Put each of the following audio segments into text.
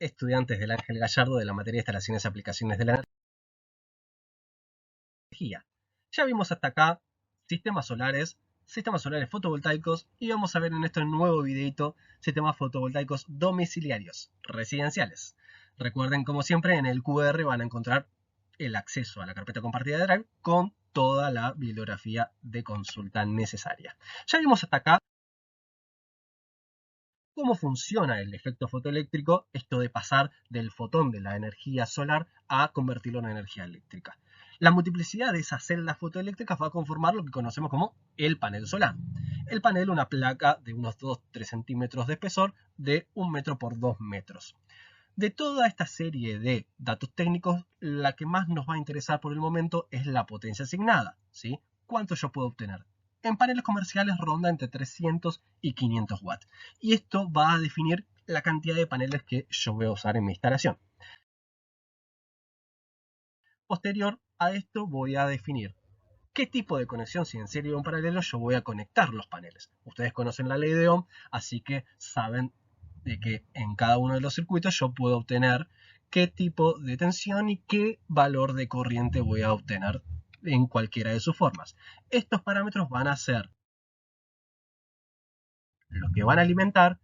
estudiantes del Ángel Gallardo de la materia de instalaciones y aplicaciones de la energía. Ya vimos hasta acá sistemas solares fotovoltaicos y vamos a ver en este nuevo videito sistemas fotovoltaicos domiciliarios, residenciales. Recuerden, como siempre, en el QR van a encontrar el acceso a la carpeta compartida de Drive con toda la bibliografía de consulta necesaria. Ya vimos hasta acá cómo funciona el efecto fotoeléctrico, esto de pasar del fotón de la energía solar a convertirlo en energía eléctrica. La multiplicidad de esas celdas fotoeléctricas va a conformar lo que conocemos como el panel solar. El panel, una placa de unos 2-3 centímetros de espesor de 1 metro por 2 metros. De toda esta serie de datos técnicos, la que más nos va a interesar por el momento es la potencia asignada, ¿sí? ¿Cuánto yo puedo obtener? En paneles comerciales ronda entre 300 y 500 watts. Y esto va a definir la cantidad de paneles que yo voy a usar en mi instalación. Posterior a esto voy a definir qué tipo de conexión, si en serie o en paralelo, yo voy a conectar los paneles. Ustedes conocen la ley de Ohm, así que saben de que en cada uno de los circuitos yo puedo obtener qué tipo de tensión y qué valor de corriente voy a obtener en cualquiera de sus formas. Estos parámetros van a ser los que van a alimentar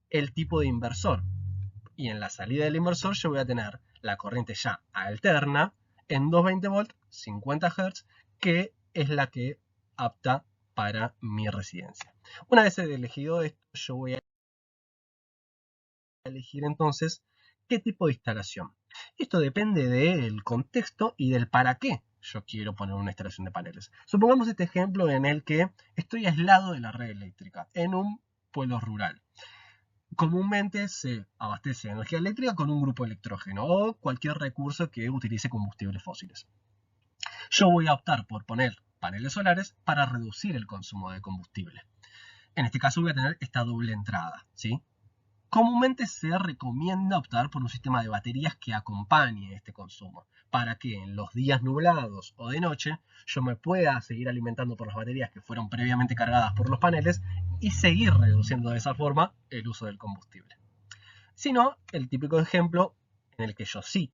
el tipo de inversor. Y en la salida del inversor yo voy a tener la corriente ya alterna en 220 volts, 50 Hz, que es la que apta para mi residencia. Una vez elegido esto, yo voy a elegir entonces qué tipo de instalación. Esto depende del contexto y del para qué yo quiero poner una instalación de paneles. Supongamos este ejemplo en el que estoy aislado de la red eléctrica, en un pueblo rural. Comúnmente se abastece de energía eléctrica con un grupo electrógeno o cualquier recurso que utilice combustibles fósiles. Yo voy a optar por poner paneles solares para reducir el consumo de combustible. En este caso voy a tener esta doble entrada, ¿sí? Comúnmente se recomienda optar por un sistema de baterías que acompañe este consumo, para que en los días nublados o de noche yo me pueda seguir alimentando por las baterías que fueron previamente cargadas por los paneles y seguir reduciendo de esa forma el uso del combustible. Si no, el típico ejemplo en el que yo sí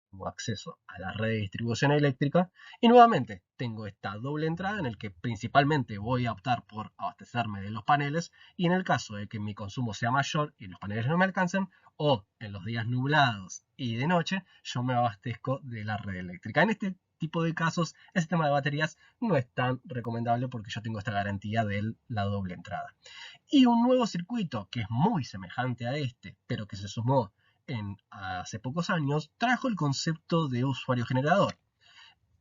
tengo acceso a la red de distribución eléctrica y nuevamente tengo esta doble entrada en el que principalmente voy a optar por abastecerme de los paneles y en el caso de que mi consumo sea mayor y los paneles no me alcancen o en los días nublados y de noche yo me abastezco de la red eléctrica. En este tipo de casos el sistema de baterías no es tan recomendable porque yo tengo esta garantía de la doble entrada. Y un nuevo circuito que es muy semejante a este, pero que se sumó hace pocos años, trajo el concepto de usuario generador.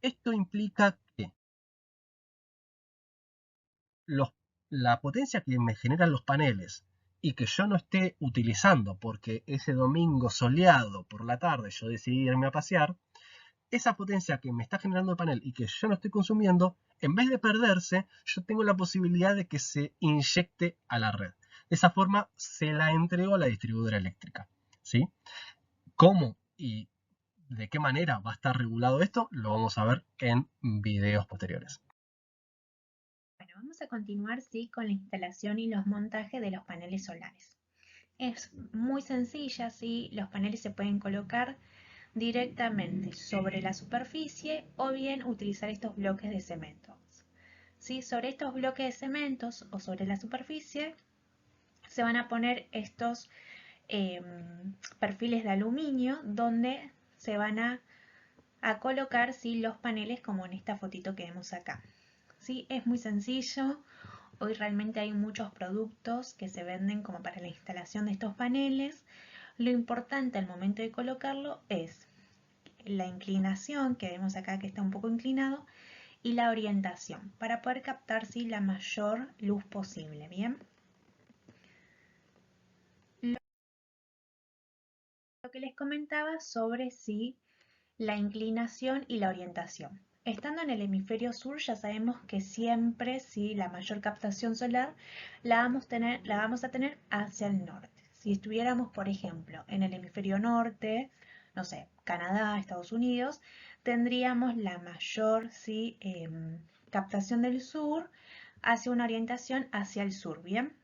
Esto implica que los, la potencia que me generan los paneles y que yo no esté utilizando porque ese domingo soleado por la tarde yo decidí irme a pasear, esa potencia que me está generando el panel y que yo no estoy consumiendo, en vez de perderse, yo tengo la posibilidad de que se inyecte a la red. De esa forma se la entrego a la distribuidora eléctrica, ¿sí? ¿Cómo y de qué manera va a estar regulado esto? Lo vamos a ver en videos posteriores. Bueno, vamos a continuar ¿sí? con la instalación y los montajes de los paneles solares. Es muy sencilla, ¿sí? Los paneles se pueden colocar directamente sobre la superficie o bien utilizar estos bloques de cemento. ¿Sí? Sobre estos bloques de cementos o sobre la superficie se van a poner estos perfiles de aluminio donde se van a colocar ¿sí? los paneles como en esta fotito que vemos acá. ¿Sí? Es muy sencillo. Hoy realmente hay muchos productos que se venden como para la instalación de estos paneles. Lo importante al momento de colocarlo es la inclinación, que vemos acá que está un poco inclinado, y la orientación, para poder captar ¿sí? la mayor luz posible. Bien. Lo que les comentaba sobre ¿sí? la inclinación y la orientación. Estando en el hemisferio sur ya sabemos que siempre ¿sí? la mayor captación solar la vamos a tener hacia el norte. Si estuviéramos, por ejemplo, en el hemisferio norte, no sé, Canadá, Estados Unidos, tendríamos la mayor ¿sí? Captación del sur hacia una orientación hacia el sur, ¿bien?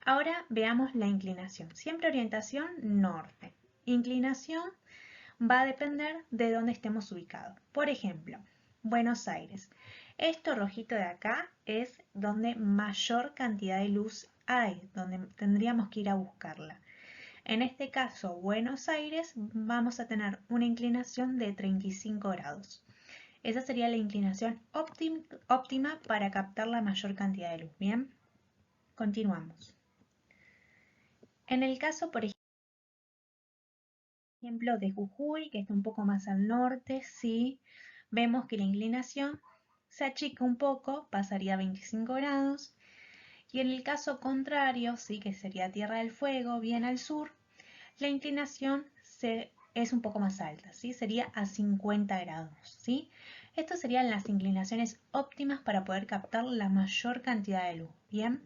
Ahora veamos la inclinación. Siempre orientación norte. Inclinación va a depender de dónde estemos ubicados. Por ejemplo, Buenos Aires. Esto rojito de acá es donde mayor cantidad de luz hay, donde tendríamos que ir a buscarla. En este caso, Buenos Aires, vamos a tener una inclinación de 35 grados. Esa sería la inclinación óptima para captar la mayor cantidad de luz. Bien, continuamos. En el caso, por ejemplo, de Jujuy, que está un poco más al norte, sí, vemos que la inclinación se achica un poco, pasaría a 25 grados. Y en el caso contrario, sí, que sería Tierra del Fuego, bien al sur, la inclinación es un poco más alta, ¿sí? Sería a 50 grados, ¿sí? Estas serían las inclinaciones óptimas para poder captar la mayor cantidad de luz, ¿bien?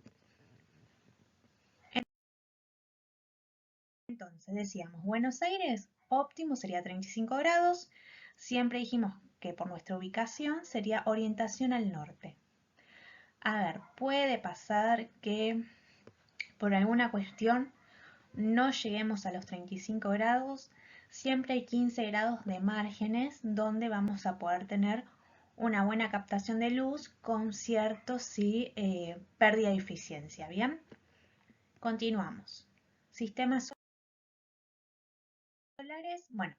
Entonces decíamos, Buenos Aires, óptimo sería 35 grados. Siempre dijimos que por nuestra ubicación sería orientación al norte. A ver, puede pasar que por alguna cuestión no lleguemos a los 35 grados. Siempre hay 15 grados de márgenes donde vamos a poder tener una buena captación de luz con cierto sí, pérdida de eficiencia. Bien, continuamos. Sistemas solares, bueno,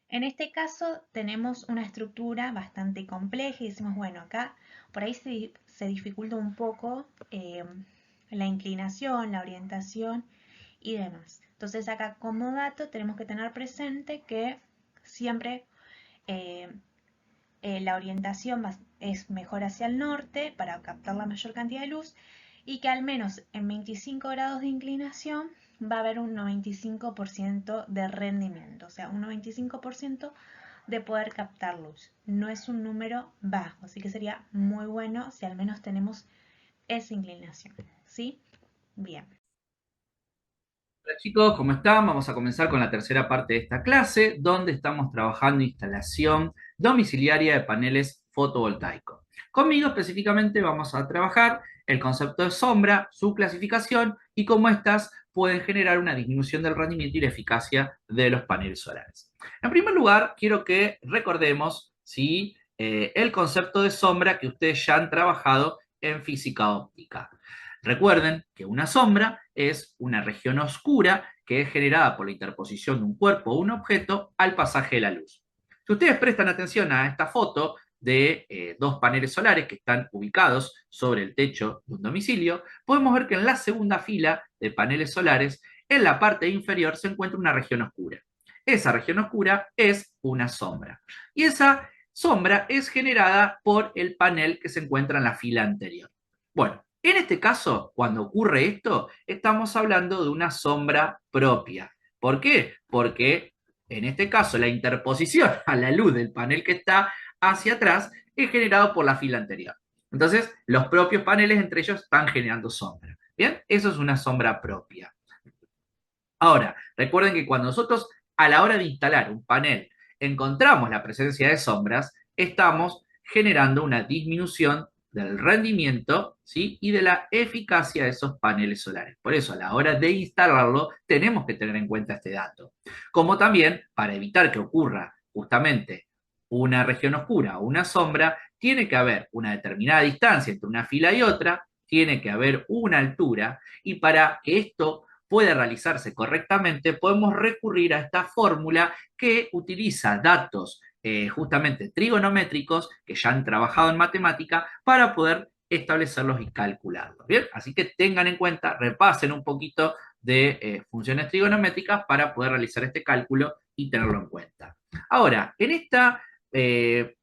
en este caso tenemos una estructura bastante compleja y decimos, bueno, acá por ahí se dificulta un poco la inclinación, la orientación y demás. Entonces acá como dato tenemos que tener presente que siempre eh, la orientación es mejor hacia el norte para captar la mayor cantidad de luz y que al menos en 25 grados de inclinación va a haber un 95% de rendimiento, o sea, un 95% de poder captar luz. No es un número bajo, así que sería muy bueno si al menos tenemos esa inclinación, ¿sí? Bien. Hola chicos, ¿cómo están? Vamos a comenzar con la tercera parte de esta clase, donde estamos trabajando instalación domiciliaria de paneles fotovoltaicos. Conmigo específicamente vamos a trabajar el concepto de sombra, su clasificación y cómo éstas pueden generar una disminución del rendimiento y la eficacia de los paneles solares. En primer lugar, quiero que recordemos ¿sí? El concepto de sombra que ustedes ya han trabajado en física óptica. Recuerden que una sombra es una región oscura que es generada por la interposición de un cuerpo o un objeto al pasaje de la luz. Si ustedes prestan atención a esta foto de dos paneles solares que están ubicados sobre el techo de un domicilio, podemos ver que en la segunda fila de paneles solares, en la parte inferior se encuentra una región oscura. Esa región oscura es una sombra. Y esa sombra es generada por el panel que se encuentra en la fila anterior. Bueno, en este caso, cuando ocurre esto, estamos hablando de una sombra propia. ¿Por qué? Porque en este caso la interposición a la luz del panel que está hacia atrás es generado por la fila anterior. Entonces, los propios paneles entre ellos están generando sombra. Bien, eso es una sombra propia. Ahora, recuerden que cuando nosotros a la hora de instalar un panel encontramos la presencia de sombras, estamos generando una disminución del rendimiento ¿sí? y de la eficacia de esos paneles solares. Por eso, a la hora de instalarlo, tenemos que tener en cuenta este dato. Como también, para evitar que ocurra justamente una región oscura o una sombra, tiene que haber una determinada distancia entre una fila y otra, tiene que haber una altura, y para que esto puede realizarse correctamente, podemos recurrir a esta fórmula que utiliza datos justamente trigonométricos que ya han trabajado en matemática para poder establecerlos y calcularlos. ¿Bien? Así que tengan en cuenta, repasen un poquito de funciones trigonométricas para poder realizar este cálculo y tenerlo en cuenta. Ahora, en esta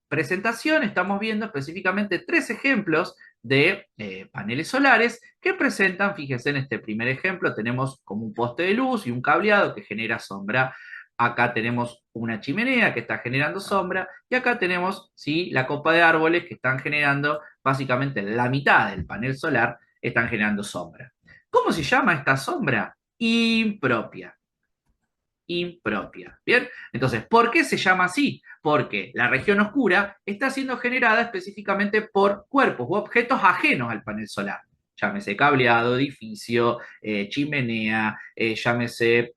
presentación estamos viendo específicamente tres ejemplos de paneles solares que presentan, fíjense en este primer ejemplo, tenemos como un poste de luz y un cableado que genera sombra. Acá tenemos una chimenea que está generando sombra y acá tenemos ¿sí? la copa de árboles que están generando básicamente la mitad del panel solar, están generando sombra. ¿Cómo se llama esta sombra? Impropia. Impropia. ¿Bien? Entonces, ¿por qué se llama así? Porque la región oscura está siendo generada específicamente por cuerpos u objetos ajenos al panel solar. llámese cableado, edificio, chimenea, llámese,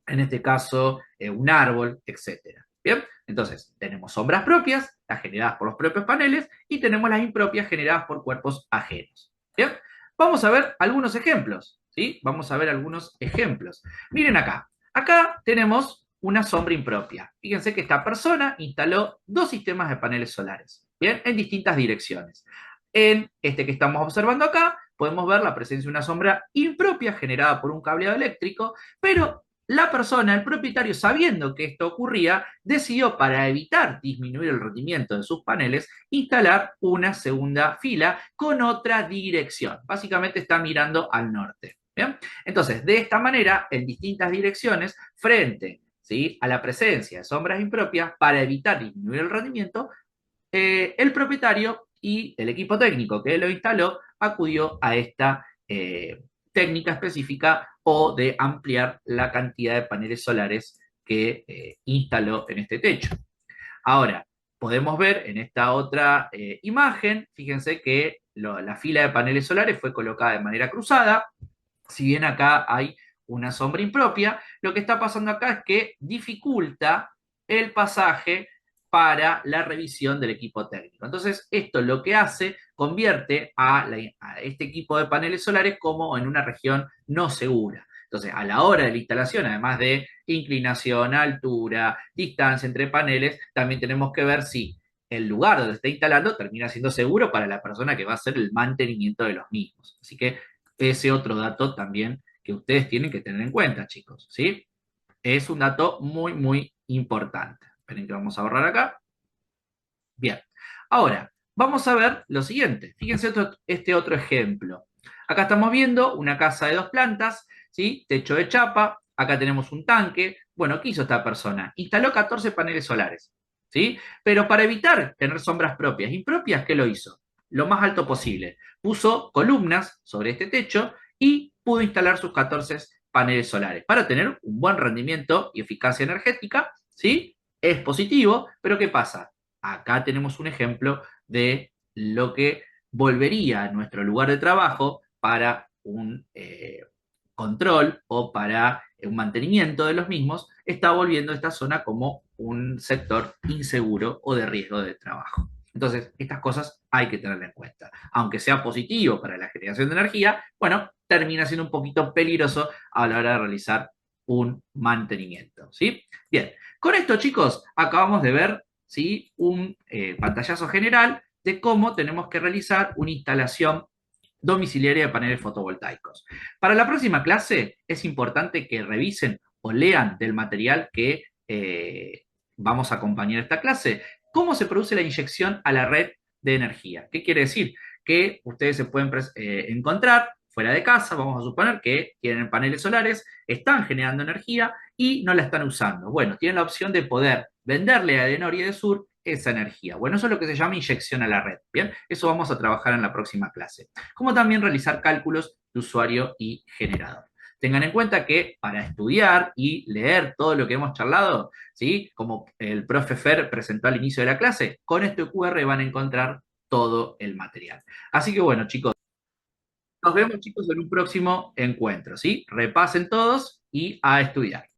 en este caso, un árbol, etcétera. Bien, entonces tenemos sombras propias, las generadas por los propios paneles, y tenemos las impropias generadas por cuerpos ajenos. Bien, vamos a ver algunos ejemplos, ¿sí? Vamos a ver algunos ejemplos. Miren acá, acá tenemos una sombra impropia. Fíjense que esta persona instaló dos sistemas de paneles solares, bien, en distintas direcciones. En este que estamos observando acá, podemos ver la presencia de una sombra impropia generada por un cableado eléctrico, pero la persona, el propietario, sabiendo que esto ocurría, decidió, para evitar disminuir el rendimiento de sus paneles, instalar una segunda fila con otra dirección. Básicamente está mirando al norte. ¿Bien? Entonces, de esta manera, en distintas direcciones, frente, ¿sí?, a la presencia de sombras impropias, para evitar disminuir el rendimiento, el propietario y el equipo técnico que lo instaló acudió a esta técnica específica o de ampliar la cantidad de paneles solares que instaló en este techo. Ahora, podemos ver en esta otra imagen, fíjense que la fila de paneles solares fue colocada de manera cruzada. Si bien acá hay una sombra impropia, lo que está pasando acá es que dificulta el pasaje para la revisión del equipo técnico. Entonces, esto lo que hace, convierte a este equipo de paneles solares como en una región no segura. Entonces, a la hora de la instalación, además de inclinación, altura, distancia entre paneles, también tenemos que ver si el lugar donde está instalando termina siendo seguro para la persona que va a hacer el mantenimiento de los mismos. Así que ese otro dato también que ustedes tienen que tener en cuenta, chicos, ¿sí? Es un dato muy, muy importante. Esperen que vamos a borrar acá. Bien. Ahora, vamos a ver lo siguiente. Fíjense este otro ejemplo. Acá estamos viendo una casa de 2 plantas, ¿sí? Techo de chapa. Acá tenemos un tanque. Bueno, ¿qué hizo esta persona? Instaló 14 paneles solares, ¿sí? Pero para evitar tener sombras propias, impropias, ¿qué lo hizo? Lo más alto posible. Puso columnas sobre este techo y pudo instalar sus 14 paneles solares para tener un buen rendimiento y eficacia energética, ¿sí? Es positivo, pero ¿qué pasa? Acá tenemos un ejemplo de lo que volvería a nuestro lugar de trabajo para un control o para un mantenimiento de los mismos, está volviendo esta zona como un sector inseguro o de riesgo de trabajo. Entonces, estas cosas hay que tenerlas en cuenta. Aunque sea positivo para la generación de energía, bueno, termina siendo un poquito peligroso a la hora de realizar un mantenimiento, ¿sí? Bien, con esto, chicos, acabamos de ver, ¿sí?, un pantallazo general de cómo tenemos que realizar una instalación domiciliaria de paneles fotovoltaicos. Para la próxima clase es importante que revisen o lean del material que vamos a acompañar esta clase, cómo se produce la inyección a la red de energía. ¿Qué quiere decir? Que ustedes se pueden encontrar fuera de casa, vamos a suponer que tienen paneles solares, están generando energía y no la están usando. Bueno, tienen la opción de poder venderle a Edenor y Edesur esa energía. Bueno, eso es lo que se llama inyección a la red. Bien, eso vamos a trabajar en la próxima clase. Como también realizar cálculos de usuario y generador. Tengan en cuenta que para estudiar y leer todo lo que hemos charlado, ¿sí?, como el profe Fer presentó al inicio de la clase, con este QR van a encontrar todo el material. Así que bueno, chicos, nos vemos, chicos, en un próximo encuentro, ¿sí? Repasen todos y a estudiar.